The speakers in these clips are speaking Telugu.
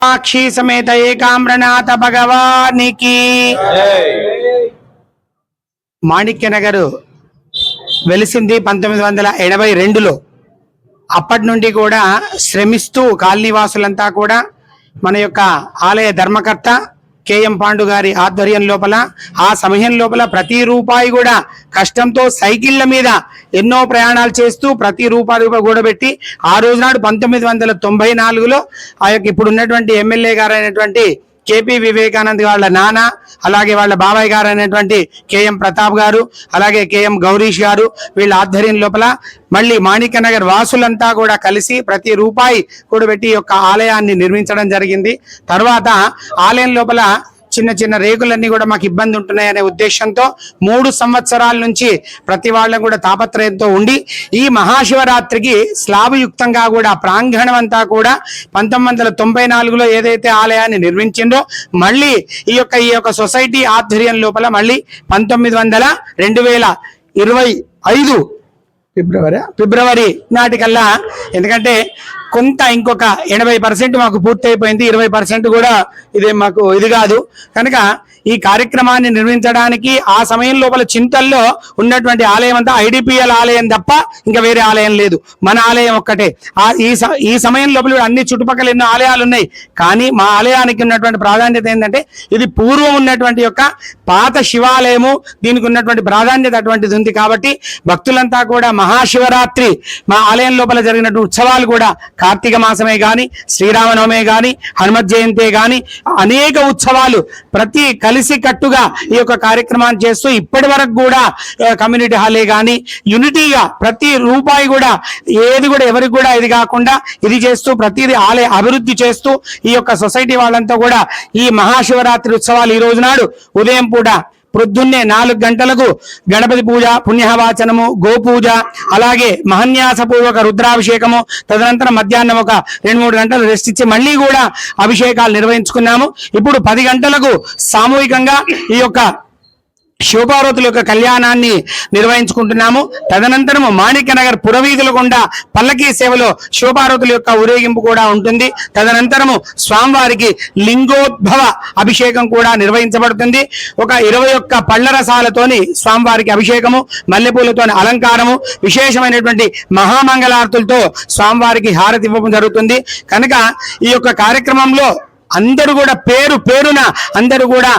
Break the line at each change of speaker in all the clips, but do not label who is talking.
కామాక్షి సమేత ఏకామ్రనాథ భగవానికి మాణిక్యనగర్ వెలిసింది 1982లో. అప్పటి నుండి కూడా శ్రమిస్తూ కాలనీవాసులంతా కూడా మన యొక్క ఆలయ ధర్మకర్త కేఎం పాండు గారి ఆధ్వర్యం లోపల ఆ సమయం లోపల ప్రతి రూపాయి కూడా కష్టంతో సైకిళ్ల మీద ఎన్నో ప్రయాణాలు చేస్తూ ప్రతి రూపాయి కూడబెట్టి ఆ రోజు నాడు 1994లో ఆ యొక్క ఇప్పుడు ఉన్నటువంటి ఎమ్మెల్యే గారు అయినటువంటి కేపీ వివేకానంద్ వాళ్ళ నాన్న, అలాగే వాళ్ళ బాబాయ్ గారు అయినటువంటి కేఎం ప్రతాప్ గారు, అలాగే కేఎం గౌరీష్ గారు వీళ్ళ ఆధ్వర్యం లోపల మళ్ళీ మాణిక్యనగర్ వాసులంతా కూడా కలిసి ప్రతి రూపాయి కూడబెట్టి ఈ యొక్క ఆలయాన్ని నిర్మించడం జరిగింది. తర్వాత ఆలయం లోపల చిన్న చిన్న రేకులన్నీ కూడా మాకు ఇబ్బంది ఉంటున్నాయనే ఉద్దేశంతో 3 సంవత్సరాల నుంచి ప్రతి వాళ్ళకు కూడా తాపత్రయంతో ఉండి ఈ మహాశివరాత్రికి స్లాబ్ యుక్తంగా కూడా ప్రాంగణం అంతా కూడా 1994లో ఏదైతే ఆలయాన్ని నిర్మించిందో మళ్ళీ ఈ యొక్క సొసైటీ ఆధ్వర్యం లోపల మళ్ళీ 2025 ఫిబ్రవరి నాటికల్లా, ఎందుకంటే కొంత ఇంకొక 80% మాకు పూర్తి అయిపోయింది, 20% కూడా ఇది మాకు ఇది కాదు కనుక ఈ కార్యక్రమాన్ని నిర్మించడానికి ఆ సమయం లోపల చింతల్లో ఉన్నటువంటి ఆలయం అంతా ఐడిపిఎల్ ఆలయం తప్ప ఇంకా వేరే ఆలయం లేదు, మన ఆలయం ఒక్కటే. ఈ సమయం లోపల అన్ని చుట్టుపక్కల ఎన్నో ఆలయాలు ఉన్నాయి, కానీ మా ఆలయానికి ఉన్నటువంటి ప్రాధాన్యత ఏంటంటే ఇది పూర్వం ఉన్నటువంటి యొక్క పాత శివాలయము, దీనికి ఉన్నటువంటి ప్రాధాన్యత అటువంటిది ఉంది. కాబట్టి భక్తులంతా కూడా మహాశివరాత్రి మా ఆలయం లోపల జరిగినటువంటి ఉత్సవాలు కూడా కార్తీక మాసమే గాని, శ్రీరామనవమే గాని, హనుమత్ జయంతే గాని అనేక ఉత్సవాలు ప్రతి కలిసి కట్టుగా ఈ యొక్క కార్యక్రమాన్ని చేస్తూ ఇప్పటి వరకు కూడా కమ్యూనిటీ హాలే గాని యూనిటీగా ప్రతి రూపాయి కూడా ఏది కూడా ఎవరికి కూడా ఇది కాకుండా ఇది చేస్తూ ప్రతిదీ ఆలయ అభివృద్ధి చేస్తూ ఈ యొక్క సొసైటీ వాళ్ళంతా కూడా ఈ మహాశివరాత్రి ఉత్సవాలు ఈ రోజు నాడు ఉదయం పూట ప్రొద్దున్నే 4 గంటలకు గణపతి పూజ, పుణ్యవాచనము, గోపూజ, అలాగే మహన్యాసపూర్వక రుద్రాభిషేకము, తదనంతరం మధ్యాహ్నం ఒక 2-3 గంటలు రెస్ట్ ఇచ్చి మళ్ళీ కూడా అభిషేకాలు నిర్వహించుకున్నాము. ఇప్పుడు 10 గంటలకు సామూహికంగా ఈ యొక్క శివపార్వతుల యొక్క కళ్యాణాన్ని నిర్వహించుకుంటున్నాము. తదనంతరము మాణిక్యనగర్ పురవీధుల గుండా పల్లకీ సేవలో శివపార్వతుల యొక్క ఊరేగింపు కూడా ఉంటుంది. తదనంతరము స్వామివారికి లింగోద్భవ అభిషేకం కూడా నిర్వహించబడుతుంది. ఒక 21 పళ్ళ రసాలతోని స్వామివారికి అభిషేకము, మల్లెపూలతోని అలంకారము, విశేషమైనటువంటి మహామంగళార్తులతో స్వామివారికి హారతి ఇవ్వడం జరుగుతుంది. కనుక ఈ యొక్క కార్యక్రమంలో అందరూ కూడా పేరున అందరూ కూడా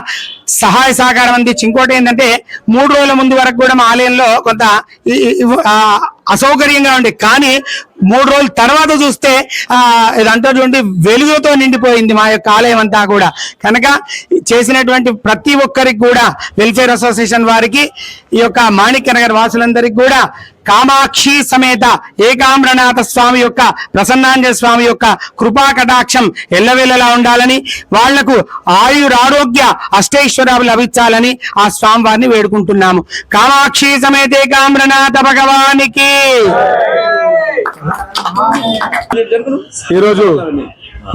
సహాయ సహకారం అందించి, ఇంకోటి ఏంటంటే 3 రోజుల ముందు వరకు కూడా మా ఆలయంలో కొంత అసౌకర్యంగా ఉంది, కానీ 3 రోజుల తర్వాత చూస్తే ఇదంతా చూడండి వెలుగుతో నిండిపోయింది మా యొక్క ఆలయం అంతా కూడా. కనుక చేసినటువంటి ప్రతి ఒక్కరికి కూడా వెల్ఫేర్ అసోసియేషన్ వారికి, ఈ యొక్క మాణిక్యనగర్ వాసులందరికీ కూడా కామాక్షి సమేత ఏకామ్రనాథ స్వామి యొక్క ప్రసన్నాంజన స్వామి యొక్క కృపా కటాక్షం ఎల్లవేళలా ఉండాలని, వాళ్లకు ఆయురారోగ్య అష్టైశ్వర్యాలు లభించాలని ఆ స్వామి వారిని వేడుకుంటున్నాము. కామాక్షి సమేత ఏకామ్రనాథ భగవానికి.
ఈరోజు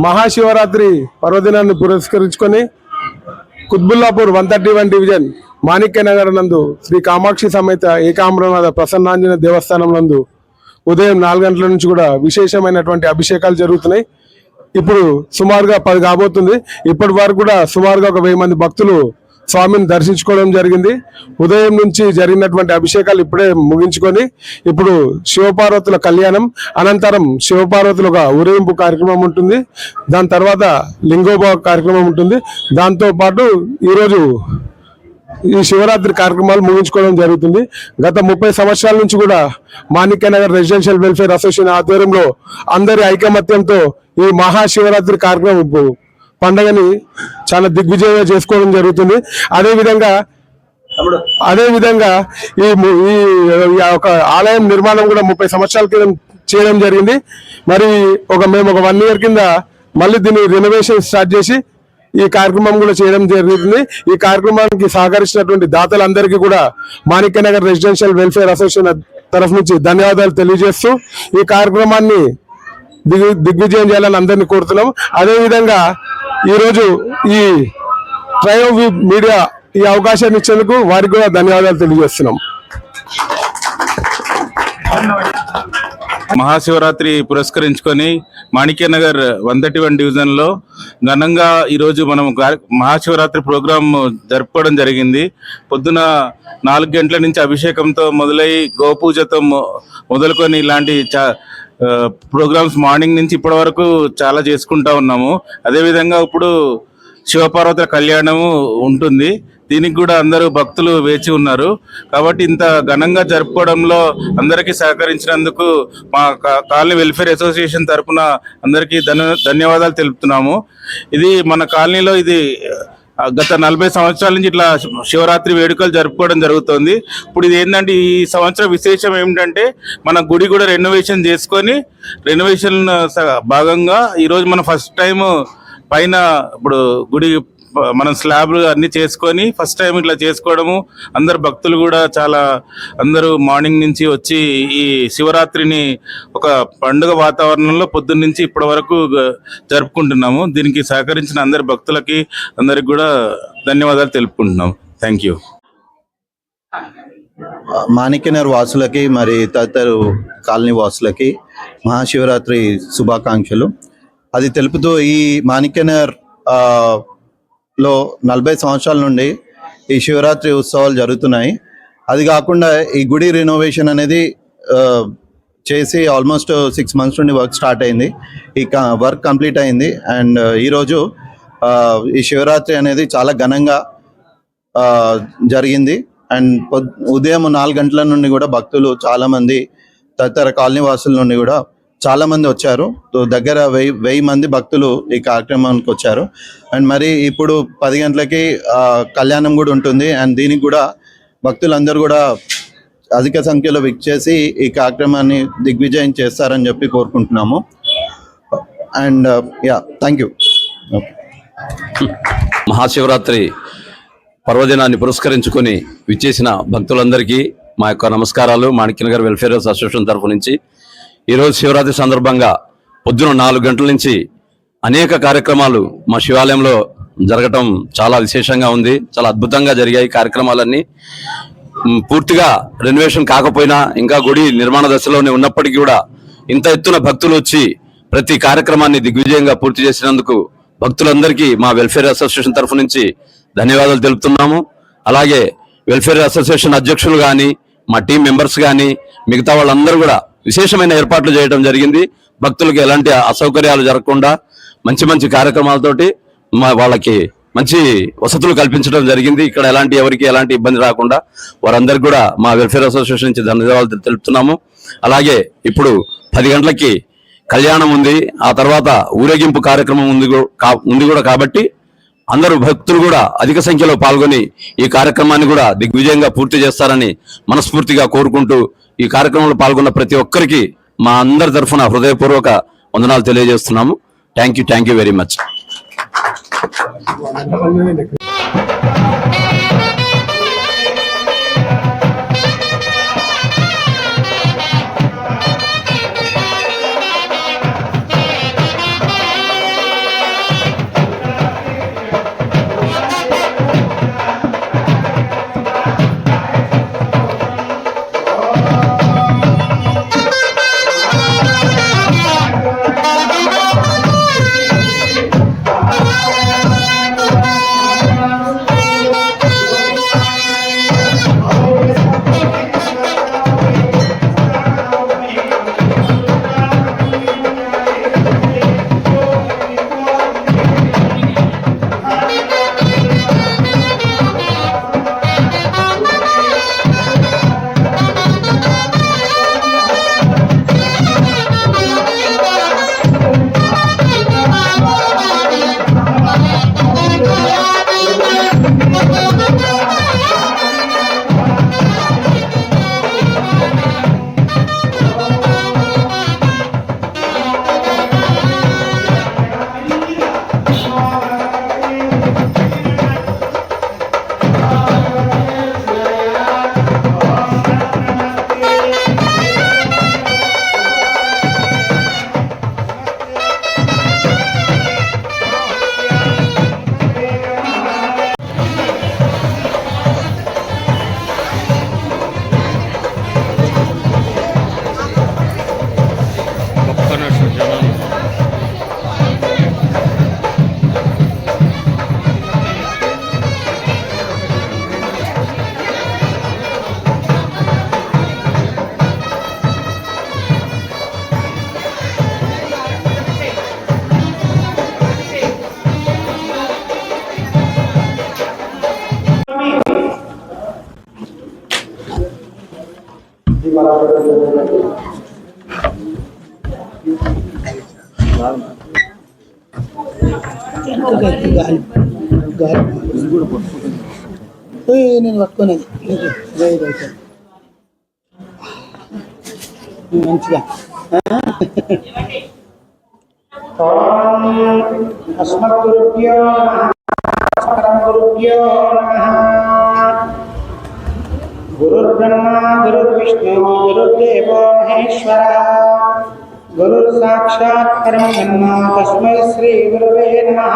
మహాశివరాత్రి పర్వదినాన్ని పురస్కరించుకొని కుత్బుల్లాపూర్ 131 డివిజన్ మాణిక్యనగర్ నందు శ్రీ కామాక్షి సమేత ఏకామ్రనాథ ప్రసన్నాంజన దేవస్థానం నందు ఉదయం 4 గంటల నుంచి కూడా విశేషమైనటువంటి అభిషేకాలు జరుగుతున్నాయి. ఇప్పుడు సుమారుగా 10 కాబోతుంది. ఇప్పటి వరకు కూడా సుమారుగా ఒక 1000 మంది భక్తులు స్వామిని దర్శించుకోవడం జరిగింది. ఉదయం నుంచి జరిగినటువంటి అభిషేకాలు ఇప్పుడే ముగించుకొని ఇప్పుడు శివపార్వతుల కళ్యాణం అనంతరం శివపార్వతుల ఒక ఊరేగింపు కార్యక్రమం ఉంటుంది. దాని తర్వాత లింగోభవ కార్యక్రమం ఉంటుంది. దాంతో పాటు ఈరోజు ఈ శివరాత్రి కార్యక్రమాలు ముగించుకోవడం జరుగుతుంది. గత 30 సంవత్సరాల నుంచి కూడా మాణిక్యనగర్ రెసిడెన్షియల్ వెల్ఫేర్ అసోసియేషన్ ఆధ్వర్యంలో అందరి ఐకమత్యంతో ఈ మహాశివరాత్రి కార్యక్రమం పండుగని చాలా దిగ్విజయంగా చేసుకోవడం జరుగుతుంది. అదేవిధంగా ఈ ఒక ఆలయం నిర్మాణం కూడా 30 సంవత్సరాల క్రితం చేయడం జరిగింది. మరి మేము ఒక 1 ఇయర్ కింద మళ్ళీ దీన్ని రెనోవేషన్ స్టార్ట్ చేసి ఈ కార్యక్రమం కూడా చేయడం జరుగుతుంది. ఈ కార్యక్రమానికి సహకరించినటువంటి దాతలందరికీ కూడా మాణిక్యనగర్ రెసిడెన్షియల్ వెల్ఫేర్ అసోసియేషన్ తరఫు నుంచి ధన్యవాదాలు తెలియజేస్తూ ఈ కార్యక్రమాన్ని దిగ్విజయం చేయాలని అందరినీ కోరుతున్నాం. అదేవిధంగా ఈరోజు ఈ ట్రయో మీడియా ఈ అవకాశాన్ని ఇచ్చేందుకు వారికి కూడా ధన్యవాదాలు తెలియజేస్తున్నాం.
మహాశివరాత్రి పురస్కరించుకొని మాణిక్యనగర్ 131 డివిజన్ లో ఘనంగా ఈరోజు మనం మహాశివరాత్రి ప్రోగ్రాం జరుపుకోవడం జరిగింది. పొద్దున 4 గంటల నుంచి అభిషేకంతో మొదలై గోపూజతో మొదలుకొని ఇలాంటి ప్రోగ్రామ్స్ మార్నింగ్ నుంచి ఇప్పటి వరకు చాలా చేసుకుంటా ఉన్నాము. అదేవిధంగా ఇప్పుడు శివపార్వతుల కళ్యాణము ఉంటుంది. దీనికి కూడా అందరూ భక్తులు వేచి ఉన్నారు. కాబట్టి ఇంత ఘనంగా జరుపుకోవడంలో అందరికీ సహకరించినందుకు మా కాలనీ వెల్ఫేర్ అసోసియేషన్ తరఫున అందరికీ ధన్యవాదాలు తెలుపుతున్నాము. ఇది మన కాలనీలో ఇది గత 40 సంవత్సరాల నుంచి ఇట్లా శివరాత్రి వేడుకలు జరుపుకోవడం జరుగుతుంది. ఇప్పుడు ఇది ఏంటంటే ఈ సంవత్సరం విశేషం ఏమిటంటే మన గుడి కూడా రెనోవేషన్ చేసుకొని రెనోవేషన్ భాగంగా ఈరోజు మన ఫస్ట్ టైం పైన ఇప్పుడు గుడి మనం స్లాబ్లు అన్ని చేసుకొని ఫస్ట్ టైం ఇట్లా చేసుకోవడము. అందరు భక్తులు కూడా చాలా అందరూ మార్నింగ్ నుంచి వచ్చి ఈ శివరాత్రిని ఒక పండుగ వాతావరణంలో పొద్దున్న నుంచి ఇప్పటి వరకు జరుపుకుంటున్నాము. దీనికి సహకరించిన అందరి భక్తులకి అందరికి కూడా ధన్యవాదాలు తెలుపుకుంటున్నాము. Thank you.
మాణిక్యనగర్ వాసులకి మరి తదితర కాలనీ వాసులకి మహాశివరాత్రి శుభాకాంక్షలు. అది తెలుపుతూ ఈ మాణిక్యనగర్ లో 40 సంవత్సరాల నుండి ఈ శివరాత్రి ఉత్సవాలు జరుగుతున్నాయి. అది కాకుండా ఈ గుడి రినోవేషన్ అనేది చేసి ఆల్మోస్ట్ 6 మంత్స్ నుండి వర్క్ స్టార్ట్ అయింది. ఈ వర్క్ కంప్లీట్ అయింది. అండ్ ఈరోజు ఈ శివరాత్రి అనేది చాలా ఘనంగా జరిగింది. అండ్ ఉదయం 4 గంటల నుండి కూడా భక్తులు చాలామంది తదితర కాలనీ వాసుల నుండి కూడా చాలా మంది వచ్చారు. దగ్గర 1000 మంది భక్తులు ఈ కార్యక్రమానికి వచ్చారు. అండ్ మరి ఇప్పుడు 10 గంటలకి కళ్యాణం కూడా ఉంటుంది. అండ్ దీనికి కూడా భక్తులందరూ కూడా అధిక సంఖ్యలో విచ్చేసి ఈ కార్యక్రమాన్ని దిగ్విజయం చేస్తారని చెప్పి కోరుకుంటున్నాము. And thank you.
మహాశివరాత్రి పర్వదినాన్ని పురస్కరించుకొని విచ్చేసిన భక్తులందరికీ మా యొక్క నమస్కారాలు. మాణిక్యనగర్ వెల్ఫేర్ అసోసియేషన్ తరఫు నుంచి ఈరోజు శివరాత్రి సందర్భంగా పొద్దున 4 గంటల నుంచి అనేక కార్యక్రమాలు మా శివాలయంలో జరగటం చాలా విశేషంగా ఉంది. చాలా అద్భుతంగా జరిగాయి కార్యక్రమాలన్నీ. పూర్తిగా రెనోవేషన్ కాకపోయినా ఇంకా గుడి నిర్మాణ దశలోనే ఉన్నప్పటికీ కూడా ఇంత ఎత్తున భక్తులు వచ్చి ప్రతి కార్యక్రమాన్ని దిగ్విజయంగా పూర్తి చేసినందుకు భక్తులందరికీ మా వెల్ఫేర్ అసోసియేషన్ తరఫు నుంచి ధన్యవాదాలు తెలుపుతున్నాము. అలాగే వెల్ఫేర్ అసోసియేషన్ అధ్యక్షులు కానీ మా టీం మెంబర్స్ కానీ మిగతా వాళ్ళందరూ కూడా విశేషమైన ఏర్పాట్లు చేయడం జరిగింది. భక్తులకు ఎలాంటి అసౌకర్యాలు జరగకుండా మంచి మంచి కార్యక్రమాలతోటి వాళ్ళకి మంచి వసతులు కల్పించడం జరిగింది. ఇక్కడ ఎవరికి ఎలాంటి ఇబ్బంది రాకుండా వారందరికీ కూడా మా వెల్ఫేర్ అసోసియేషన్ నుంచి ధన్యవాదాలు తెలుపుతున్నాము. అలాగే ఇప్పుడు 10 గంటలకి కళ్యాణం ఉంది. ఆ తర్వాత ఊరేగింపు కార్యక్రమం ఉంది కూడా కాబట్టి అందరూ భక్తులు కూడా అధిక సంఖ్యలో పాల్గొని ఈ కార్యక్రమాన్ని కూడా దిగ్విజయంగా పూర్తి చేస్తారని మనస్ఫూర్తిగా కోరుకుంటూ ఈ కార్యక్రమంలో పాల్గొన్న ప్రతి ఒక్కరికి మా అందరి తరఫున హృదయపూర్వక వందనాలు తెలియజేస్తున్నాము. Thank you very much.
నేను పట్టుకునేది మంచిగా అస్మద్గురుభ్యో గురుభ్యో గురుర్బ్రహ్మ గురుర్విష్ణు గురుర్దేవో మహేశ్వర గురుర్ సాక్షాత్ పరబ్రహ్మ తస్మై శ్రీ గురవే నమః.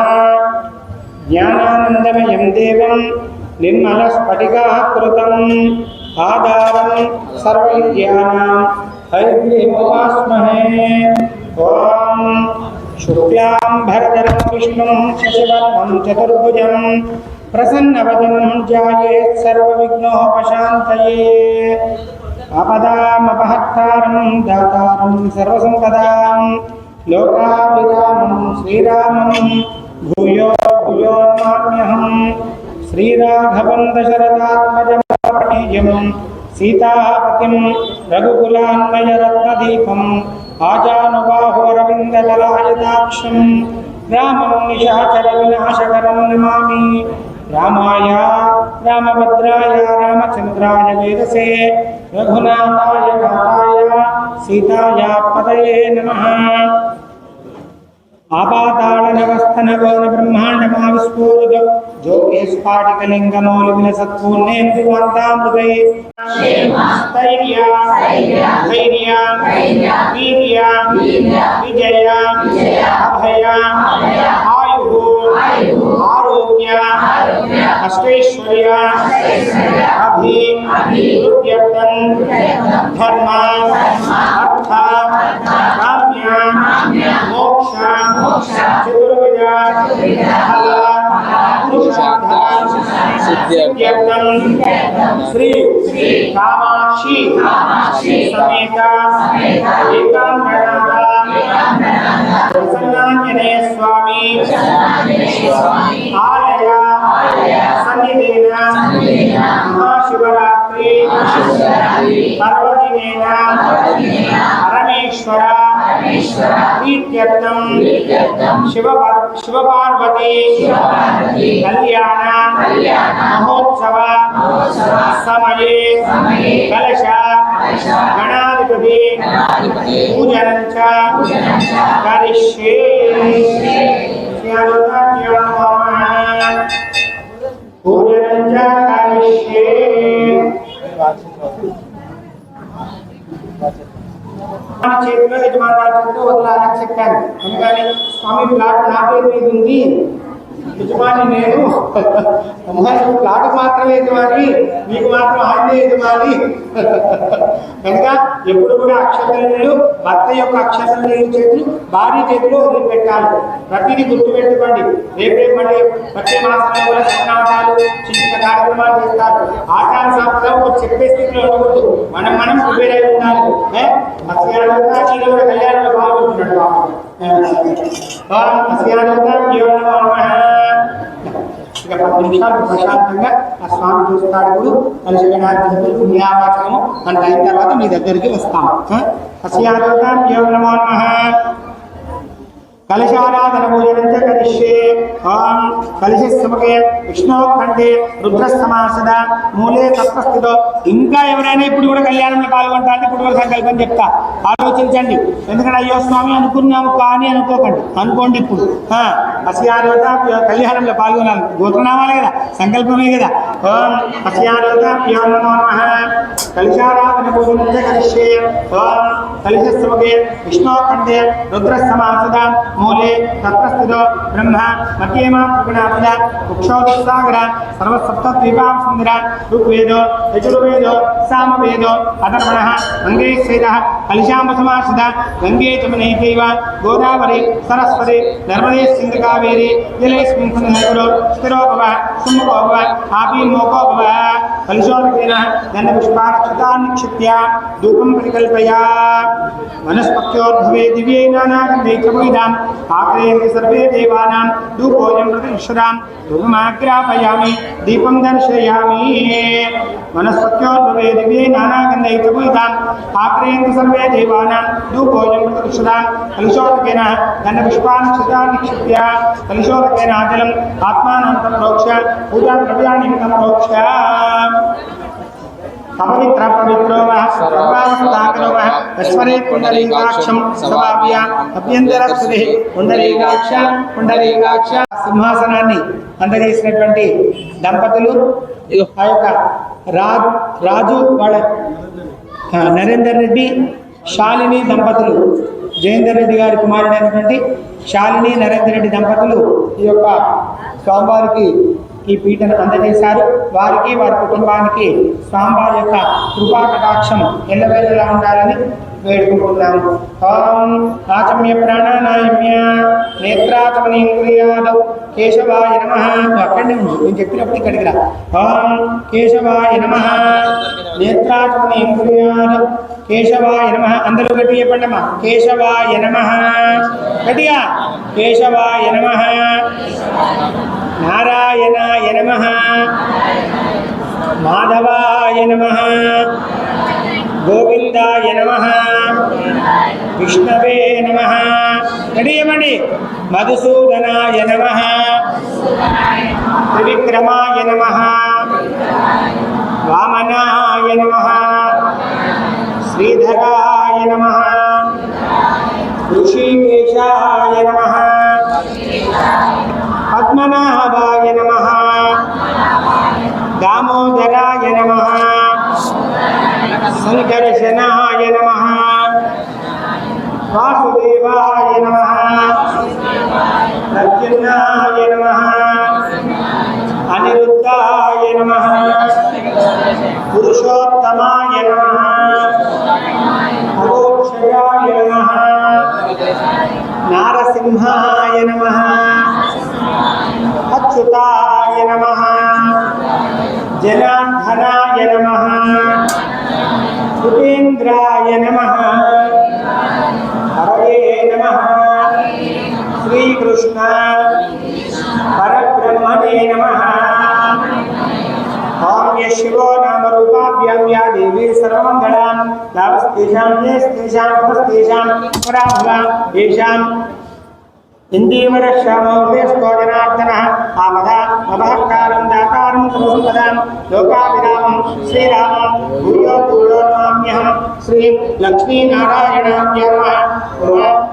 జ్ఞానానందమయం దేవం నిర్మలస్ఫటికాకృతం ఆధారం సర్వవిద్యానాం హయగ్రీవోపాస్మహే. ఓం శుక్లాంబరధరం విష్ణుం శశివర్ణం చతుర్భుజం ప్రసన్నవదనం ధ్యాయేత్ సర్వవిఘ్నోపశాంతయే. ఆపదామపహర్తారం దాతారం సర్వసంపదాం లోకాభిరామం శ్రీరామం భూయో భూయో నమామ్యహం. శ్రీరాఘవం దశరథాత్మజం సీతాపతిం రఘుకులాన్వయరత్నదీపం ఆజానుబాహోరవిందదలాయతాక్షం రామం నిశాచర వినాశకరం నమామి. రామాయ రామభద్రాయ రామచంద్రాయ వేదసే రఘునాథాయ నాథాయ సీతాయ పతయే నమః. ఆపాతాళనవస్థనగోన బ్రహ్మాండమావిస్ఫోరుగ జ్యోతిస్ఫాటికలింగమౌలి విలసత్పూర్ణేందువాంతామృతై స్థైర్య ధైర్య వీర్య విజయ అభయ ఆయు ఆరోగ్య అష్టైశ్వర్య అభివృద్ధ్యర్థం ధర్మ అర్థ కామ్య మోక్ష చతుర్విధ ఫల పురుషార్థ సిద్ధ్యర్థం శ్రీ కామాక్షి సమేత ఏకాంబరనాథ ప్రసన్నాంజనేయ స్వామి ఆలయ సన్నిధేన మహాశివరాత్రి పర్వదినేన పరమేశ్వర ప్రీత్యర్థం శివపార్వతీ కళ్యాణ మహోత్సవ సమయే కలశ గణాధిపతి పూజనం చ కరిష్యే. పూజనం చ కరిష్యే. చేతిలో యజమాని చేతిలో వదలాలని చెప్పాను. అందుకని స్వామి ప్లాట్ నా పేరు మీద ఉంది, యజమాని నేను. ప్లాట్ మాత్రమే యజమాని, మీకు మాత్రం ఆయనే యజమాని. కనుక ఎప్పుడు కూడా అక్షతలు భర్త యొక్క అక్షతలు చేతులు భార్య చేతిలో వదిలిపెట్టాలి. ప్రతిదీ గుర్తుపెట్టుకోండి. రేపే మళ్ళీ ప్రతి మాసంలో కూడా సత్నావతాలు చిన్న చిన్న కార్యక్రమాలు చేస్తారు. ఆచార సంప్రదాయం ఒక చెప్పే స్థితిలో ఉండకూడదు. మనం ప్రిపేర్ అయి ఉండాలి. కూడా కళ్యాణంలో పాల్గొంటున్నాడు. ఇక 10 నిమిషాలు ప్రశాంతంగా ఆ స్వామి చూస్తాడు. ఇప్పుడు కలిసి గణాధిపతి పుణ్యావాచనము అని అయిన తర్వాత మీ దగ్గరికి వస్తాము. అస్యాలోకం నమో నమః. కలశారాధన భోజనం చ కరిష్యే. ఓం కలశస్సముఖే విష్ణోఖండే రుద్రస్తమాసద మూలే తత్వస్థితో. ఇంకా ఎవరైనా ఇప్పుడు కూడా కళ్యాణంలో పాల్గొంటారంటే ఇప్పుడు కూడా సంకల్పం చెప్తా, ఆలోచించండి. ఎందుకంటే అయ్యో స్వామి అనుకున్నాము కానీ అనుకోకండి, అనుకోండి. ఇప్పుడు అస్యారోధ కళ్యాణంలో పాల్గొనాలి. గోత్రనామాలే కదా, సంకల్పమే కదా. ఓం అస్యారోధ నమో నమః. కలశారాధన భోజనం చ కరిష్యే. ఓం కలశస్సముఖే విష్ణోఖండే రుద్రస్తమాసద మూలే తత్రస్థితో బ్రహ్మ మధ్యేమా త్రిగుణాపద కుక్షోదసాగర సర్వసప్తద్వీపాం సుందర ఋగ్వేదో యజుర్వేదో సామవేదో అధర్వణః అంగైశ్వేదః కలిశాంబసమాశ్రిత గంగే చమనైకైవ గోదావరి సరస్వతి నర్మదే సింధు కావేరి జలేస్మిన్ సంగో స్థిరో భవ సుముఖో భవ ఆపీమోకో భవ. కలిశోదకేన దండపుష్పారక్షతాన్ నిక్షిప్య ధూపం పరికల్పయ. వనస్పత్యోద్భవే దివ్యై నానాగంధైకముయిదాం ఆక్రయంతి సర్వే దేవానాం ధూపోయం ప్రతిష్ఠతాం ధూపమాగ్రాపయామి దీపం దర్శయామి. వనస్పత్యోద్భవే దివ్యై నానాగంధైకముయిదాం ఆక్రయంతి సర్వే सर्वे देवानां धूपोऽयं प्रतिष्ठितां कलशोदकेन गन्धपुष्पान् निक्षिप्य कलशोदकेन जलम् आत्मानं प्रोक्ष्य पूजां द्रव्याणि प्रोक्ष्य पवित्र पवित्रो वः सर्वावस्थाकरो वः तस्मरे पुण्डरीकाक्षं समाप्य अभ्यन्तरस्तुतिः पुण्डरीकाक्ष సింహాసనాన్ని అందజేసినటువంటి దంపతులు ఆ యొక్క రాజు వాళ్ళ నరేందర్ రెడ్డి శాలిని దంపతులు, జయేందర్ రెడ్డి గారి కుమారుడైనటువంటి శాలిని నరేందర్ రెడ్డి దంపతులు ఈ యొక్క స్వామివారికి ఈ పీఠను అందజేశారు. వారికి వారి కుటుంబానికి స్వామివారి యొక్క కృపా కటాక్షం ఎల్లవేళలా ఉండాలని వేడుకుంటున్నాము. ఓం ఆచమ్య ప్రాణానాయమ్య నేత్రాచమనేంద్రియాదౌ కేశవాయ నమః. అక్కడనే ఉంది, నేను చెప్పినప్పుడు ఇక్కడికి రా. ఓం కేశవాయ నమః నేత్రాచమనేంద్రియాదౌ కేశవాయ నమః. అందరూ గట్టి చెప్పండమ్మా. కేశవాయ నమః. గట్టిగా కేశవాయ నమః. నారాయణాయ నమః. మాధవాయ నమః. గోవిందాయ నమః. విష్ణవే నమః. గడియమణి మధుసూదనాయ నమః. త్రివిక్రమాయ నమః. వామనాయ నమః. శ్రీధరాయ నమః. ఋషికేశాయ నమః. పద్మనాభాయ నమః. దామోదరాయ నమః. సంకర్షణాయ నమః. వాసుదేవాయ నమః. ప్రద్యుమ్నాయ నమః. అనిరుద్ధాయ నమః. పురుషోత్తమాయ నమః. అగోక్షయాయ నమః. నారసింహాయ నమః. అచ్యుతాయ నమః. జనార్దనాయ నమః. ఉపేంద్రాయ నమః. హరయే నమః. శ్రీకృష్ణ పరబ్రహ్మణే నమః. ఓం యశివో నామరూపాభ్యాం యా దేవీ సర్వమంగళాం లాభస్తేషాం తేషాం ఉపస్తేషాం పరాభవాం తేషాం ఇందీవరక్షమోదేశోజనార్దన ఆపదా అభక్తారం దాతారం సమసంపదాం లోకాభిరామం శ్రీరామం భూయో భూయో నమామ్యహం. శ్రీ లక్ష్మీనారాయణాభ్యో నమః.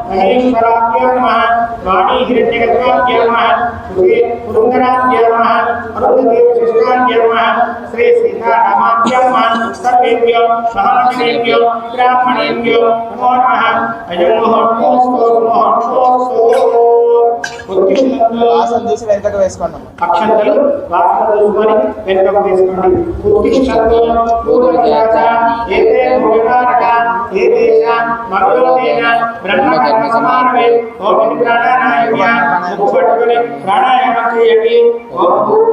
మహేశ్వరాభ్యో నమః. వాణీ హిరణ్యగర్భాభ్యో నమః. శ్రీ పురందరాభ్యో నమః. అరుంధతీ కృష్ణాభ్యో నమః. శ్రీ సీతారామాభ్యో నమః. సర్వేభ్యో మహాజనేభ్యో బ్రాహ్మణేభ్యో నమో నమః. అయం ముహూర్తోస్తు ముహూర్తోస్తు.
వాసన తీసి వెనకకు వేసుకోండి.
అక్షంతలు వాసన తీసుకొని వెనుకకు వేసుకోండి. ఉత్తిష్టంతో పూర్వజాత ఏతే భూమికారక ఏతేష మగోదేన బ్రహ్మకర్మ సమానమే. ఓం ప్రాణాయామ ముక్కు పట్టుకొని ప్రాణాయామం చేయండి. ఓం భూః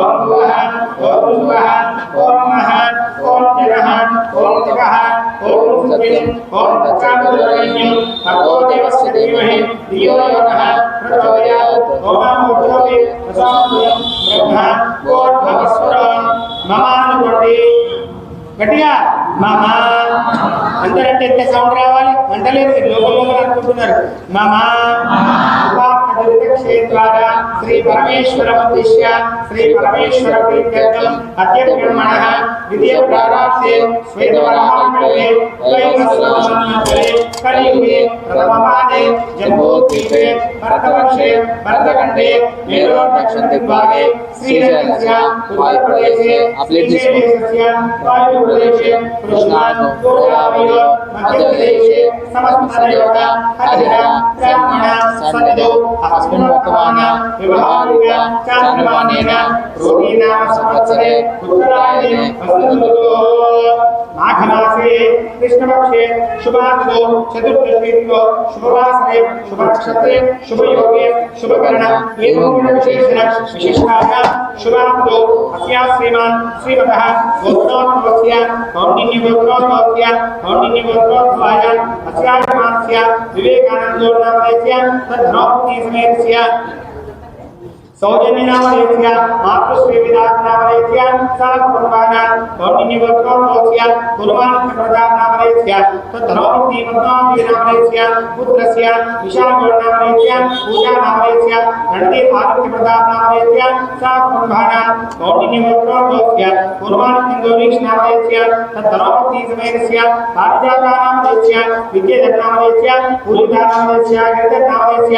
ఓం భువః ఓం భువః ఓం మహః ఓం జనః ఓం తపః ఓం సత్యం ఓం తత్కామోదయం భగవో దేవస్య ధీమహి ధియో యో నః ప్రచోదయాత్. ఓం ఉద్యోగి ప్రసాదయం బ్రహ్మ కోద్భవస్వరం మమానుకోండి. గట్టిగా మమ. అందరంటే ఎంత సౌండ్ రావాలి అంటలేదు, లోపల అనుకుంటున్నారు. మమ క్షేత్రారా శ్రీ పరమేశ్వరముద్దిశ్య శ్రీ పరమేశ్వర ప్రీత్యర్థం అద్య బ్రహ్మణః ద్వితీయ ప్రారాబ్ధే శ్వేతవరాహమణే వైవస్వతమన్వే కలియుగే ప్రథమపాదే జంబూద్వీపే భరతవర్షే భరతఖండే మేరోర్దక్షిణదిగ్భాగే శ్రీశైలస్య ఉత్తరప్రదేశే శ్రీశైలస్య వాయువ్యప్రదేశే కృష్ణాన్ గోదావరియో మధ్యప్రదేశే సమస్తయోగ హరిహర బ్రాహ్మణ సన్నిధౌ అస్మిన్ వర్తమాన వ్యవహారిక చాంద్రమానేన రోహిణామ సంవత్సరే ఉత్తరాయణే వసంతఋతో మాఘమాసే కృష్ణపక్షే శుభాదితో చతుర్దశీతో శుభవాసరే శుభనక్షత్రే శుభయోగే శుభకరణ ఏదో విశేషణ విశిష్టాయ శుభాదితో అస్యా శ్రీమాన్ శ్రీమతః గోత్రోద్భవస్య కౌండిన్యగోత్రోద్భవస్య కౌండిన్యగోత్రోద్భవాయ అస్యాయమానస్య వివేకానందోర్నామదేస్య తద్ధనోక్తి సమేతస్య सौजन्यनामधेयस्य मातृश्रीविदासनामधेयस्य सहकुटुम्बानां कौण्डिन्यगोत्रोद्भवस्य गुरुमानप्रदानामधेयस्य तद्धर्ममुक्तिपद्मावतीनामधेयस्य पुत्रस्य विशालगौडनामधेयस्य पूजानामधेयस्य रणदीपादित्यप्रदानामधेयस्य सहकुटुम्बानां कौण्डिन्यगोत्रोद्भवस्य गुरुमानगौरीक्षनामधेयस्य तद्धर्ममुक्तिसमेतस्य पारिजातानामधेयस्य विद्येदत्नामधेयस्य पूरितानामधेयस्य गिरिदत्नामधेयस्य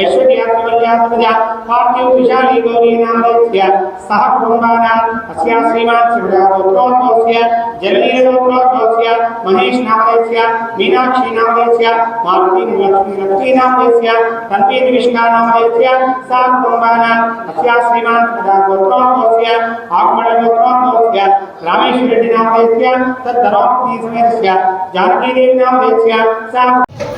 ऐश्वर्यात्मकल्यात्मजा पार्थिव विशाली गौरी नामधेयस्य सह कुटुम्बानां अस्या श्रीमान् शिवरागोत्रोद्भवस्य जलनीरगोत्रोद्भवस्य महेश नामधेयस्य मीनाक्षी नामधेयस्य मारुति लक्ष्मी नामधेयस्य तन्वीर विष्णा नामधेयस्य सह कुटुम्बानां अस्या श्रीमान् शिवरागोत्रोद्भवस्य आगमनगोत्रोद्भवस्य रामेश्वर रेड्डी नामधेयस्य तद्धर्ममुक्ति समेतस्य जानकी देवी नामधेयस्य सह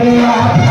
Thank you.